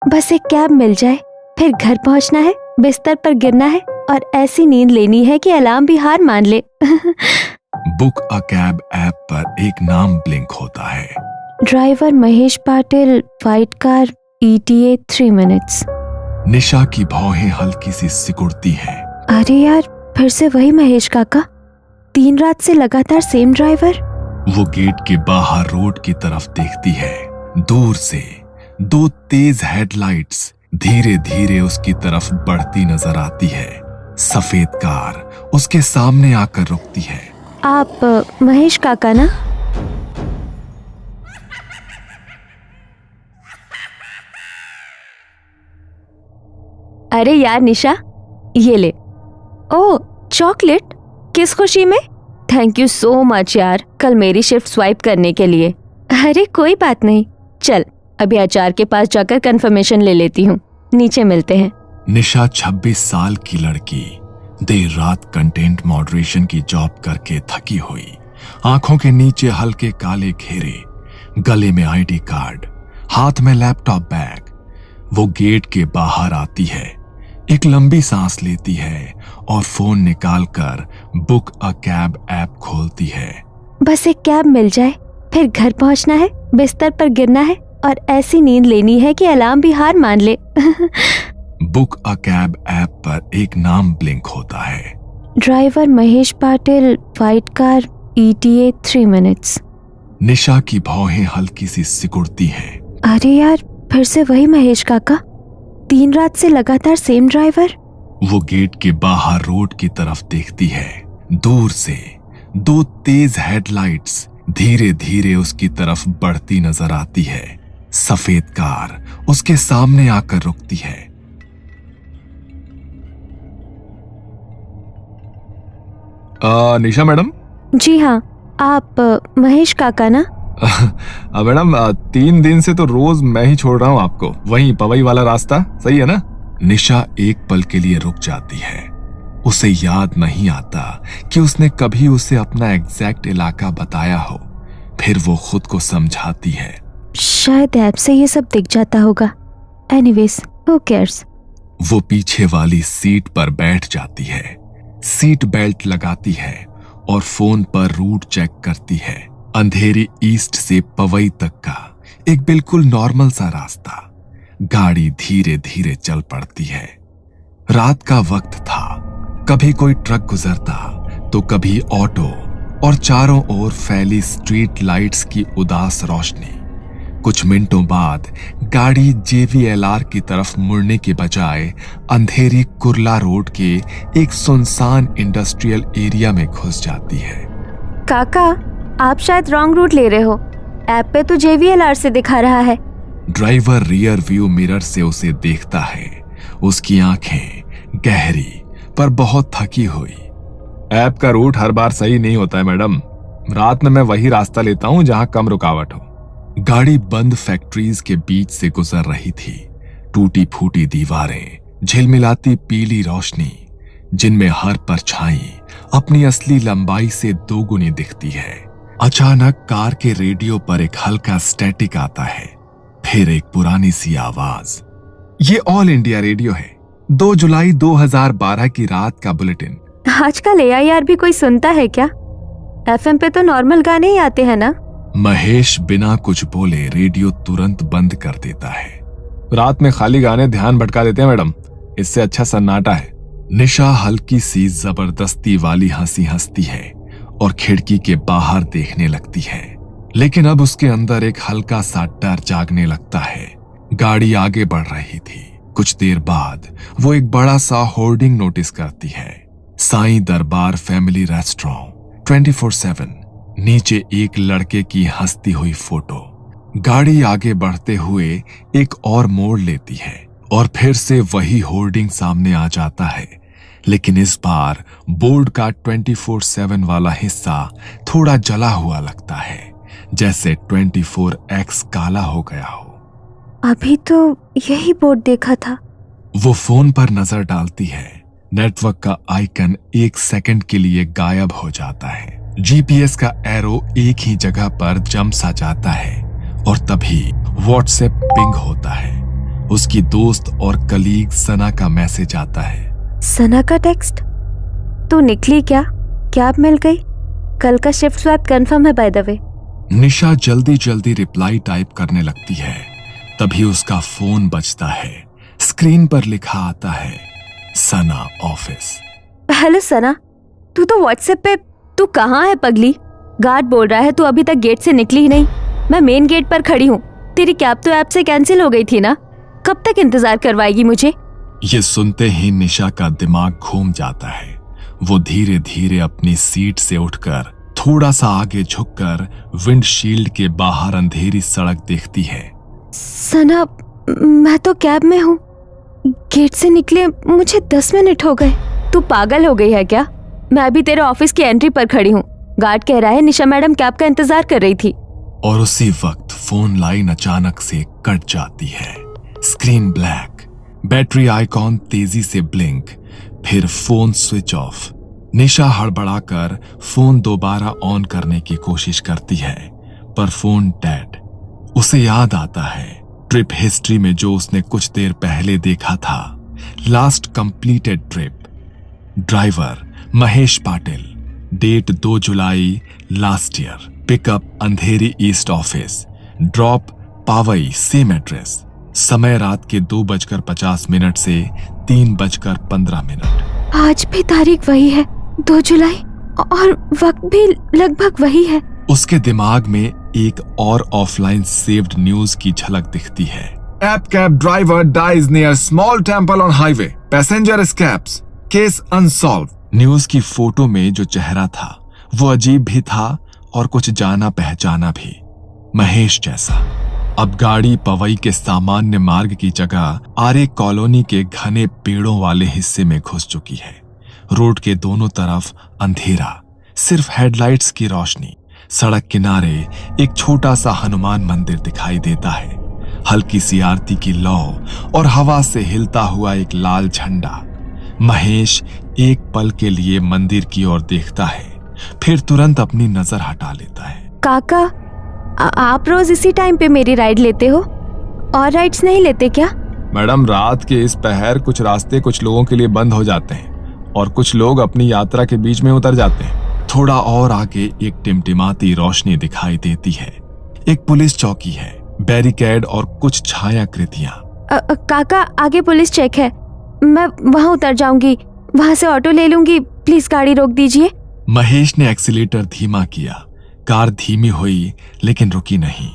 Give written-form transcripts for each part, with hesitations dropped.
बस एक कैब मिल जाए, फिर घर पहुंचना है, बिस्तर पर गिरना है और ऐसी नींद लेनी है कि अलार्म भी हार मान ले। बुक अ कैब ऐप पर एक नाम ब्लिंक होता है। Driver Mahesh Patil, white car, ETA 3 minutes. Nisha की भौहें हल्की सी सिकुड़ती हैं। अरे यार, फिर से वही महेश काका, 3 रात से लगातार सेम ड्राइवर। वो गेट के बाहर रोड की तरफ देखती है। दूर से 2 तेज हेडलाइट्स धीरे धीरे उसकी तरफ बढ़ती नजर आती है। सफेद कार उसके सामने आकर रुकती है। आप महेश काका ना? अरे यार निशा, ये ले। ओह, चॉकलेट? किस खुशी में? थैंक यू सो मच यार, कल मेरी शिफ्ट स्वाइप करने के लिए। अरे कोई बात नहीं, चल अभी HR के पास जाकर कंफर्मेशन ले लेती हूँ, नीचे मिलते हैं। निशा 26 साल की लड़की, देर रात कंटेंट मॉडरेशन की जॉब करके थकी हुई, आंखों के नीचे हल्के काले घेरे, गले में ID कार्ड, हाथ में लैपटॉप बैग। वो गेट के बाहर आती है, एक लंबी सांस लेती है और फोन निकालकर बुक अ कैब ऐप खोलती है। बस एक कैब मिल जाए, फिर घर पहुंचना है, बिस्तर पर गिरना है और ऐसी नींद लेनी है कि अलार्म भी हार मान ले। बुक अ कैब ऐप पर एक नाम ब्लिंक होता है। Driver Mahesh Patil, white car, ETA 3 minutes. Nisha की भौहें हल्की सी सिकुड़ती हैं। अरे यार, फिर से वही महेश काका, 3 रात से लगातार सेम ड्राइवर। वो गेट के बाहर रोड की तरफ देखती है। दूर से 2 तेज हेडलाइट्स धीरे धीरे उसकी तरफ बढ़ती नजर आती है। सफेद कार उसके सामने आकर रुकती है। निशा मैडम? जी हाँ, आप महेश काका ना? मैडम, 3 दिन से तो रोज मैं ही छोड़ रहा हूँ आपको, वहीं पवई वाला रास्ता, सही है ना? निशा एक पल के लिए रुक जाती है। उसे याद नहीं आता कि उसने कभी उसे अपना एग्जैक्ट इलाका बताया हो। फिर वो खुद को समझाती है, शायद ऐप से ये सब दिख जाता होगा। Anyways, who cares. वो पीछे वाली सीट पर बैठ जाती है, सीट बेल्ट लगाती है और फोन पर रूट चेक करती है। अंधेरी ईस्ट से पवई तक का एक बिल्कुल नॉर्मल सा रास्ता। गाड़ी धीरे धीरे चल पड़ती है। रात का वक्त था, कभी कोई ट्रक गुजरता तो कभी ऑटो, और चारों ओर फैली स्ट्रीट लाइट्स की उदास रोशनी। कुछ मिनटों बाद गाड़ी JVLR की तरफ मुड़ने के बजाय अंधेरी कुर्ला रोड के एक सुनसान इंडस्ट्रियल एरिया में घुस जाती है। काका, आप शायद रॉन्ग रूट ले रहे हो, ऐप पे तो JVLR से दिखा रहा है। ड्राइवर रियर व्यू मिरर से उसे देखता है। उसकी आंखें गहरी पर बहुत थकी हुई। ऐप का रूट हर बार सही नहीं होता है मैडम, रात में मैं वही रास्ता लेता हूँ जहाँ कम रुकावट हो। गाड़ी बंद फैक्ट्रीज के बीच से गुजर रही थी। टूटी फूटी दीवारें, झिलमिलाती पीली रोशनी, जिनमें हर परछाई अपनी असली लंबाई से 2 गुनी दिखती है। अचानक कार के रेडियो पर एक हल्का स्टैटिक आता है, फिर एक पुरानी सी आवाज। ये ऑल इंडिया रेडियो है, 2 जुलाई 2012 की रात का बुलेटिन। आजकल AIR भी कोई सुनता है क्या? FM पे तो नॉर्मल गाने ही आते हैं ना? महेश बिना कुछ बोले रेडियो तुरंत बंद कर देता है। रात में खाली गाने ध्यान भटका देते हैं मैडम, इससे अच्छा सन्नाटा है। निशा हल्की सी जबरदस्ती वाली हंसी हंसती है और खिड़की के बाहर देखने लगती है, लेकिन अब उसके अंदर एक हल्का सा डर जागने लगता है। गाड़ी आगे बढ़ रही थी। कुछ देर बाद वो एक बड़ा सा होर्डिंग नोटिस करती है, साईं दरबार फैमिली रेस्टोरेंट 24/7। नीचे एक लड़के की हंसती हुई फोटो। गाड़ी आगे बढ़ते हुए एक और मोड़ लेती है और फिर से वही होर्डिंग सामने आ जाता है, लेकिन इस बार बोर्ड का 24/7 वाला हिस्सा थोड़ा जला हुआ लगता है, जैसे 24X काला हो गया हो। अभी तो यही बोर्ड देखा था। वो फोन पर नजर डालती है। नेटवर्क का आइकन 1 सेकंड के लिए गायब हो जाता है। GPS का एरो एक ही जगह पर जम सा जाता है और तभी व्हाट्सएप पिंग होता है। उसकी दोस्त और कलीग सना का मैसेज आता है। सना का टेक्स्ट, तू निकली क्या? कैब मिल गई? कल का शिफ्ट स्वैप कंफर्म है बाय द वे। निशा जल्दी जल्दी रिप्लाई टाइप करने लगती है, तभी उसका फोन बजता है। स्क्रीन पर लिखा आता है सना ऑफिस। हेलो सना, तू तो व्हाट्सएप पे, तू कहाँ है पगली? गार्ड बोल रहा है तू अभी तक गेट से निकली ही नहीं। मैं मेन गेट पर खड़ी हूँ। तेरी कैब तो ऐप से कैंसिल हो गई थी ना? कब तक इंतजार करवाएगी मुझे? ये सुनते ही निशा का दिमाग घूम जाता है। वो धीरे धीरे अपनी सीट से उठकर थोड़ा सा आगे झुककर विंडशील्ड के बाहर अंधेरी सड़क देखती है। सना, मैं तो कैब में हूँ। गेट से निकले मुझे 10 मिनट हो गए। तू पागल हो गई है क्या? मैं अभी तेरे ऑफिस की एंट्री पर खड़ी हूँ। गार्ड कह रहा है निशा मैडम कैब का इंतजार कर रही थी। और उसी वक्त फोन लाइन अचानक से कट जाती है। स्क्रीन ब्लैक, बैटरी आइकॉन तेजी से ब्लिंक, फिर फोन स्विच ऑफ। निशा हड़बड़ाकर फोन दोबारा ऑन करने की कोशिश करती है, पर फोन डेड। उसे याद आता है ट्रिप हिस्ट्री में जो उसने कुछ देर पहले देखा था। Last completed trip, driver Mahesh Patil, date 2 July last year, pickup Andheri East office, drop Powai same address, समय रात के 2:50 से 3:15। आज भी तारीख वही है, 2 जुलाई, और वक्त भी लगभग वही है। उसके दिमाग में एक और ऑफलाइन सेव्ड न्यूज की झलक दिखती है। App cab driver dies near small temple on highway, passenger escapes, case unsolved. News की फोटो में जो चेहरा था वो अजीब भी था और कुछ जाना पहचाना भी, महेश जैसा। अब गाड़ी पवई के सामान्य मार्ग की जगह आरे कॉलोनी के घने पेड़ों वाले हिस्से में घुस चुकी है। रोड के दोनों तरफ अंधेरा, सिर्फ हेडलाइट्स की रोशनी। सड़क किनारे एक छोटा सा हनुमान मंदिर दिखाई देता है। हल्की सी आरती की लौ और हवा से हिलता हुआ एक लाल झंडा। महेश एक पल के लिए मंदिर की ओर देखता है, फिर तुरंत अपनी नजर हटा लेता है। काका, आप रोज इसी टाइम पे मेरी राइड लेते हो? और राइड्स नहीं लेते क्या? मैडम, रात के इस पहर कुछ रास्ते कुछ लोगों के लिए बंद हो जाते हैं और कुछ लोग अपनी यात्रा के बीच में उतर जाते हैं। थोड़ा और आगे एक टिमटिमाती रोशनी दिखाई देती है। एक पुलिस चौकी है, बैरिकेड और कुछ छायाकृतियां। काका, आगे पुलिस चेक है, मैं वहां उतर जाऊंगी, वहां से ऑटो ले लूंगी, प्लीज गाड़ी रोक दीजिए। महेश ने एक्सीलेटर धीमा किया। कार धीमी हुई लेकिन रुकी नहीं।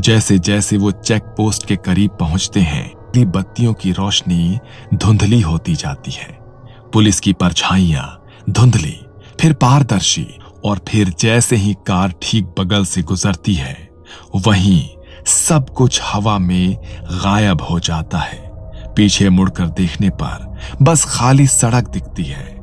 जैसे जैसे वो चेक पोस्ट के करीब पहुंचते हैं, बत्तियों की रोशनी धुंधली होती जाती है। पुलिस की परछाइयां धुंधली, फिर पारदर्शी, और फिर जैसे ही कार ठीक बगल से गुजरती है, वहीं सब कुछ हवा में गायब हो जाता है। पीछे मुड़कर देखने पर बस खाली सड़क दिखती है।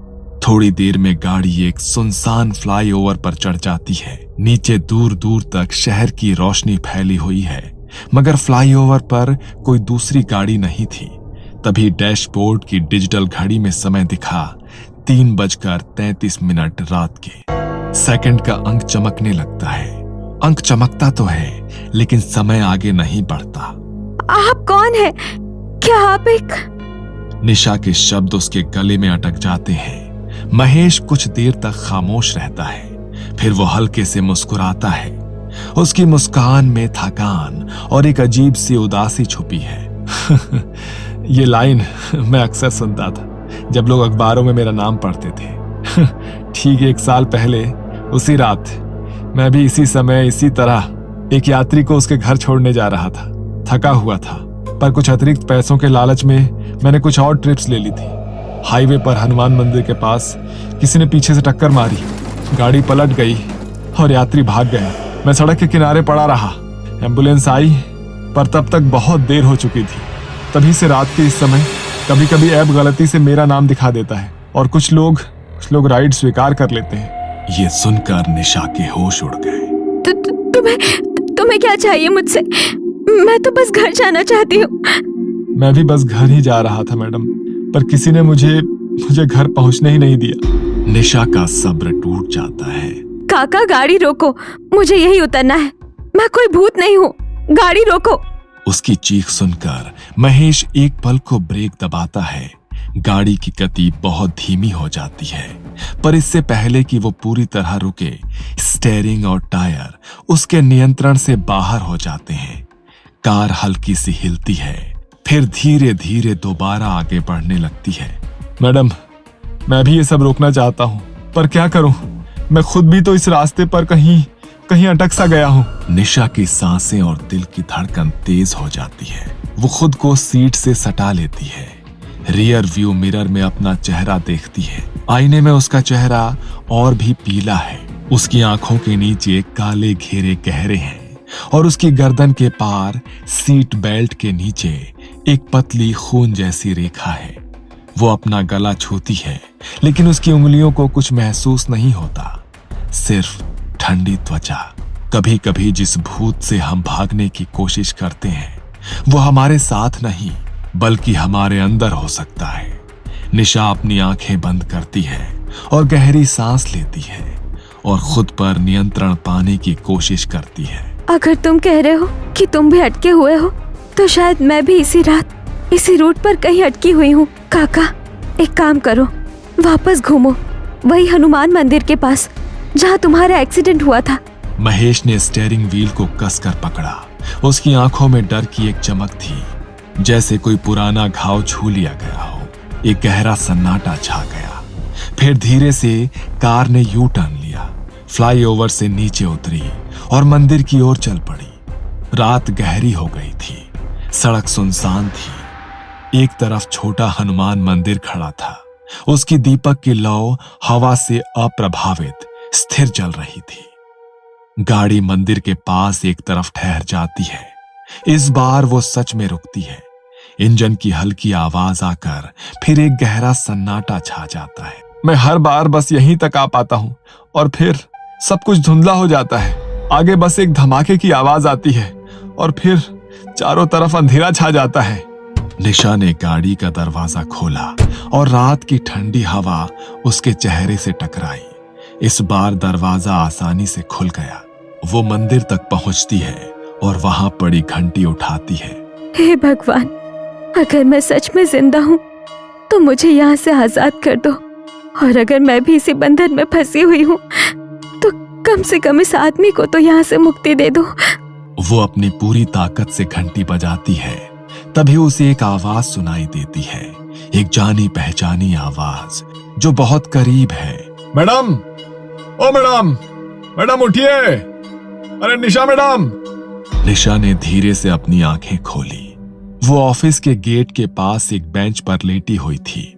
थोड़ी देर में गाड़ी एक सुनसान फ्लाईओवर पर चढ़ जाती है। नीचे दूर दूर तक शहर की रोशनी फैली हुई है, मगर फ्लाईओवर पर कोई दूसरी गाड़ी नहीं थी। तभी डैशबोर्ड की डिजिटल घड़ी में समय दिखा 3:33 रात के। सेकंड का अंक चमकने लगता है। अंक चमकता तो है, लेकिन समय आगे नहीं बढ़ता। आप कौन है? क्या आप एक... निशा के शब्द उसके गले में अटक जाते हैं। महेश कुछ देर तक खामोश रहता है, फिर वो हल्के से मुस्कुराता है। उसकी मुस्कान में थकान और एक अजीब सी उदासी छुपी है। ये लाइन मैं अक्सर सुनता था जब लोग अखबारों में मेरा नाम पढ़ते थे। ठीक 1 साल पहले उसी रात मैं भी इसी समय इसी तरह एक यात्री को उसके घर छोड़ने जा रहा था। थका हुआ था, पर कुछ अतिरिक्त पैसों के लालच में मैंने कुछ और ट्रिप्स ले ली थी। हाईवे पर हनुमान मंदिर के पास किसी ने पीछे से टक्कर मारी, गाड़ी पलट गई और यात्री भाग गए। मैं सड़क के किनारे पड़ा रहा। एम्बुलेंस आई, पर तब तक बहुत देर हो चुकी थी। तभी से रात के इस समय कभी कभी ऐप गलती से मेरा नाम दिखा देता है और कुछ लोग राइड स्वीकार कर लेते हैं। ये सुनकर निशा के होश उड़ गए। तुम्हें क्या चाहिए मुझसे? मैं तो बस घर जाना चाहती हूँ। मैं भी बस घर ही जा रहा था मैडम, पर किसी ने मुझे घर पहुंचने ही नहीं दिया। निशा का सब्र टूट जाता है। काका, गाड़ी रोको, मुझे यही उतरना है। मैं कोई भूत नहीं हूँ, गाड़ी रोको। उसकी चीख सुनकर महेश एक पल को ब्रेक दबाता है। गाड़ी की गति बहुत धीमी हो जाती है, पर इससे पहले कि वो पूरी तरह रुके, स्टीयरिंग और टायर उसके नियंत्रण से बाहर हो जाते हैं। कार हल्की सी हिलती है, फिर धीरे धीरे दोबारा आगे बढ़ने लगती है। मैडम, मैं भी ये सब रोकना चाहता हूँ, पर क्या करूं? मैं खुद भी तो इस रास्ते पर कहीं अटक सा गया हूँ। निशा की सांसें और दिल की धड़कन तेज हो जाती है। वो खुद को सीट से सटा लेती है। रियर व्यू मिरर में अपना चेहरा देखती है। आईने में उसका चेहरा और भी पीला है। उसकी आंखों के नीचे काले घेरे गहरे हैं और उसकी गर्दन के पार सीट बेल्ट के नीचे एक पतली खून जैसी रेखा है। वो अपना गला छूती है, लेकिन उसकी उंगलियों को कुछ महसूस नहीं होता, सिर्फ ठंडी त्वचा। कभी कभी जिस भूत से हम भागने की कोशिश करते हैं, वो हमारे साथ नहीं बल्कि हमारे अंदर हो सकता है। निशा अपनी आंखें बंद करती है और गहरी सांस लेती है और खुद पर नियंत्रण पाने की कोशिश करती है। अगर तुम कह रहे हो कि तुम भी अटके हुए हो, तो शायद मैं भी इसी रात इसी रूट पर कहीं अटकी हुई हूँ। काका, एक काम करो, वापस घूमो, वही हनुमान मंदिर के पास जहाँ तुम्हारा एक्सीडेंट हुआ था। महेश ने स्टीयरिंग व्हील को कसकर पकड़ा। उसकी आंखों में डर की एक चमक थी, जैसे कोई पुराना घाव छू लिया गया हो। एक गहरा सन्नाटा छा गया। फिर धीरे से कार ने यू टर्न लिया, फ्लाईओवर से नीचे उतरी और मंदिर की ओर चल पड़ी। रात गहरी हो गई थी, सड़क सुनसान थी। एक तरफ छोटा हनुमान मंदिर खड़ा था, उसकी दीपक की लौ हवा से अप्रभावित स्थिर चल रही थी। गाड़ी मंदिर के पास एक तरफ ठहर जाती है। इस बार वो सच में रुकती है। इंजन की हल्की आवाज आकर फिर एक गहरा सन्नाटा छा जाता है। मैं हर बार बस यहीं तक आ पाता हूं और फिर सब कुछ धुंधला हो जाता है। आगे बस एक धमाके की आवाज आती है और फिर चारों तरफ अंधेरा छा जाता है। निशा ने गाड़ी का दरवाजा खोला और रात की ठंडी हवा उसके चेहरे से टकराई। इस बार दरवाजा आसानी से खुल गया। वो मंदिर तक पहुंचती है और वहां पड़ी घंटी उठाती है। हे भगवान, अगर मैं सच में जिंदा हूँ तो मुझे यहाँ से आजाद कर दो, और अगर मैं भी इसी बंधन में फंसी हुई हूँ तो कम से कम इस आदमी को तो यहाँ से मुक्ति दे दो। वो अपनी पूरी ताकत से घंटी बजाती है। तभी उसे एक आवाज सुनाई देती है, एक जानी पहचानी आवाज जो बहुत करीब है। मैडम, ओ मैडम, मैडम उठिए, अरे निशा मैडम। निशा ने धीरे से अपनी आंखें खोली। वो ऑफिस के गेट के पास एक बेंच पर लेटी हुई थी।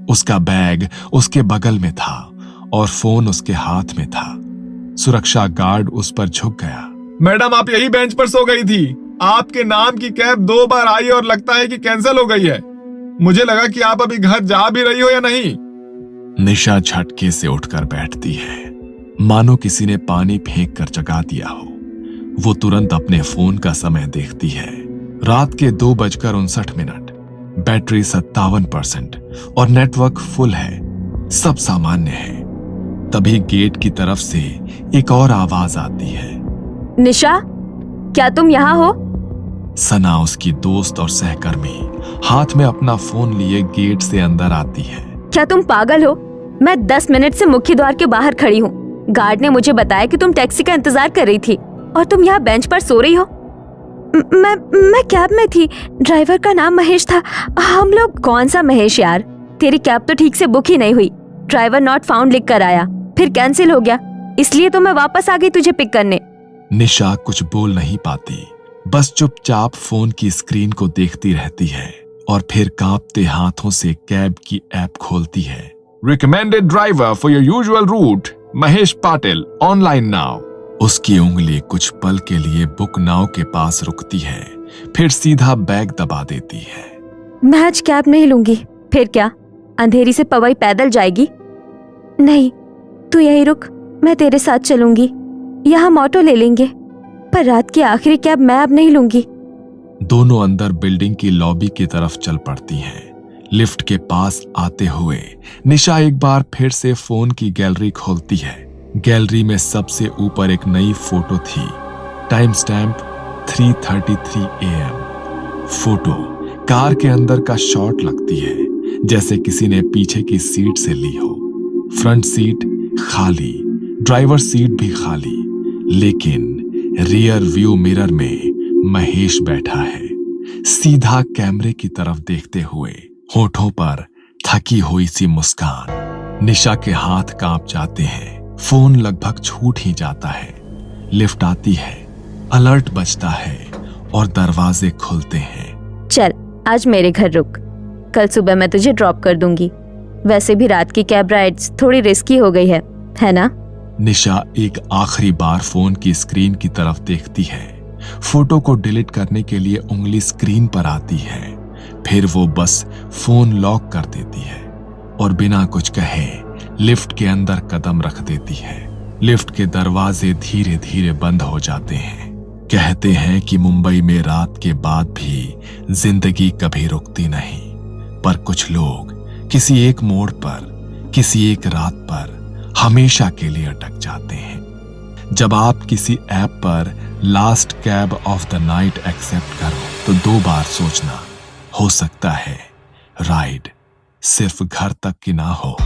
उसका बैग उसके बगल में था और फोन उसके हाथ में था। सुरक्षा गार्ड उस पर झुक गया। मैडम, आप यही बेंच पर सो गई थी। आपके नाम की कैब 2 बार आई और लगता है कि कैंसिल हो गई है। मुझे लगा कि आप अभी घर जा भी रही हो या नहीं। निशा झटके से उठकर बैठती है, मानो किसी ने पानी फेंक कर जगा दिया हो। वो तुरंत अपने फोन का समय देखती है। रात के 2:59। बैटरी 57% और नेटवर्क फुल है। सब सामान्य है। तभी गेट की तरफ से एक और आवाज आती है। निशा, क्या तुम यहाँ हो? सना, उसकी दोस्त और सहकर्मी, हाथ में अपना फोन लिए गेट से अंदर आती है। क्या तुम पागल हो? मैं 10 मिनट से मुख्य द्वार के बाहर खड़ी हूँ। गार्ड ने मुझे बताया कि तुम टैक्सी का इंतजार कर रही थी और तुम यहाँ बेंच पर सो रही हो। मैं कैब में थी। ड्राइवर का नाम महेश था। हम लोग। कौन सा महेश यार? तेरी कैब तो ठीक से बुक ही नहीं हुई। ड्राइवर नॉट फाउंड लिख कर आया, फिर कैंसिल हो गया, इसलिए तो मैं वापस आ गई तुझे पिक करने। निशा कुछ बोल नहीं पाती, बस चुपचाप फोन की स्क्रीन को देखती रहती है और फिर कांपते हाथों से कैब की ऐप खोलती है। Recommended driver for your usual route, Mahesh Patil, online now. उसकी उंगली कुछ पल के लिए बुक नाउ के पास रुकती है, फिर सीधा बैग दबा देती है। मैं आज कैब नहीं लूंगी। फिर क्या, अंधेरी से पवई पैदल जाएगी? नहीं, तू यहीं रुक, मैं तेरे साथ चलूंगी। यहाँ हम ऑटो ले लेंगे, पर रात की आखिरी कैब मैं अब नहीं लूंगी। दोनों अंदर बिल्डिंग की लॉबी की तरफ चल पड़ती हैं। लिफ्ट के पास आते हुए निशा एक बार फिर से फोन की गैलरी खोलती है। गैलरी में सबसे ऊपर एक नई फोटो थी। Time stamp 3:33 AM। Photo car के अंदर का शॉट लगती है जैसे किसी ने पीछे की सीट से ली हो। फ्रंट सीट खाली, ड्राइवर सीट भी खाली, लेकिन रियर व्यू मिरर में महेश बैठा है, सीधा कैमरे की तरफ देखते हुए, होठों पर थकी हुई सी मुस्कान। निशा के हाथ कांप जाते हैं, फोन लगभग छूट ही जाता है। लिफ्ट आती है, अलर्ट बजता है और दरवाजे खुलते हैं। चल आज मेरे घर रुक, कल सुबह मैं तुझे ड्रॉप कर दूंगी। वैसे भी रात की कैब राइड्स थोड़ी रिस्की हो गई है ना? निशा एक आखिरी बार फोन की स्क्रीन की तरफ देखती है। फोटो को डिलीट करने के लिए उंगली स्क्रीन पर आती है, फिर वो बस फोन लॉक कर देती है और बिना कुछ कहे लिफ्ट के अंदर कदम रख देती है। लिफ्ट के दरवाजे धीरे धीरे बंद हो जाते हैं। कहते हैं कि मुंबई में रात के बाद भी जिंदगी कभी रुकती नहीं, पर कुछ लोग किसी एक मोड़ पर, किसी एक रात पर हमेशा के लिए अटक जाते हैं। जब आप किसी ऐप पर last cab of the night accept करो तो 2 बार सोचना, हो सकता है राइड सिर्फ घर तक की ना हो,